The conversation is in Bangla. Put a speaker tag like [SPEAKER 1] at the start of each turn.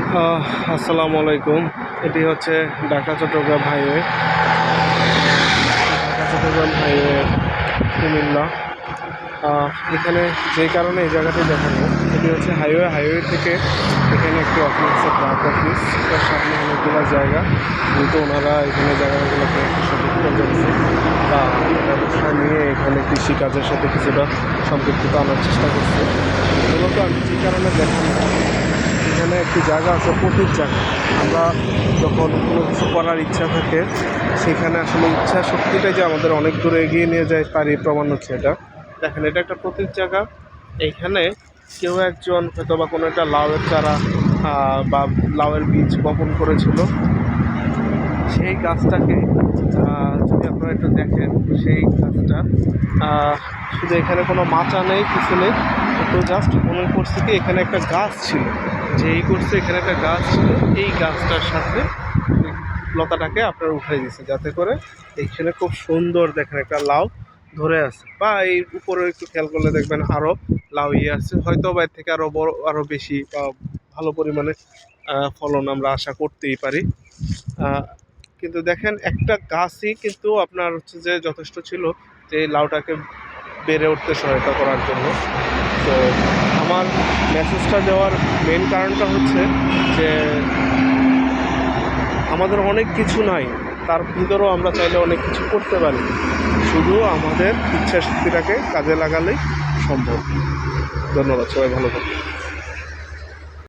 [SPEAKER 1] আসসালামু আলাইকুম। এটি হচ্ছে ঢাকা চট্টগ্রাম হাইওয়ে। কুমিল্লা। এখানে যেই কারণে এই জায়গাটি দেখানো, এটি হচ্ছে হাইওয়ে থেকে এখানে একটি অফিস আছে, ট্রাক অফিস। তার সামনে অনেকগুলো জায়গা, কিন্তু ওনারা এখানে জায়গাগুলোকে একটু সঠিক করছে বা ব্যবসা নিয়ে এখানে কৃষিকাজের সাথে কিছুটা সম্পৃক্ততা আনার চেষ্টা করছে। মূলত আমি যে কারণে দেখানো, এখানে একটি জায়গা আছে, পতির জায়গা। আমরা যখন কোনো কিছু করার ইচ্ছা থাকে, সেখানে আসলে ইচ্ছা শক্তিটাই যে আমাদের অনেক দূরে এগিয়ে নিয়ে যায়, তারই প্রমাণ হচ্ছে এটা। দেখেন, এটা একটা পতির জায়গা। এইখানে কেউ একজন হয়তো বা কোনো একটা লাউয়ের চারা বা লাউয়ের বীজ বপন করেছিল। সেই গাছটাকে যদি আপনারা একটু দেখেন, সেই গাছটা শুধু এখানে কোনো মাচা নেই, কিছু নেই, একটু জাস্ট মনে করছে কি এখানে একটা গাছ ছিল, যেই করছে এখানে একটা গাছ ছিল, এই গাছটার সাথে লতাটাকে আপনারা উঠাই দিচ্ছে, যাতে করে এইখানে খুব সুন্দর দেখেন একটা লাউ ধরে আছে। বা এই উপরে একটু খেয়াল করলে দেখবেন আরও লাউ আছে, হয়তো বা এর থেকে আরও বড়, আরও বেশি বা ভালো পরিমাণে ফলন আমরা আশা করতেই পারি। কিন্তু দেখেন, একটা গাছই কিন্তু আপনার হচ্ছে যে যথেষ্ট ছিল যে এই লাউটাকে বেড়ে উঠতে সহায়তা করার জন্য। তো আমার মেসেজটা দেওয়ার মেন কারণটা হচ্ছে যে আমাদের অনেক কিছু নাই, তার ভিতরেও আমরা চাইলে অনেক কিছু করতে পারি, শুধু আমাদের ইচ্ছা শক্তিটাকে কাজে লাগালেই সম্ভব। ধন্যবাদ, সবাই ভালো থাকুন।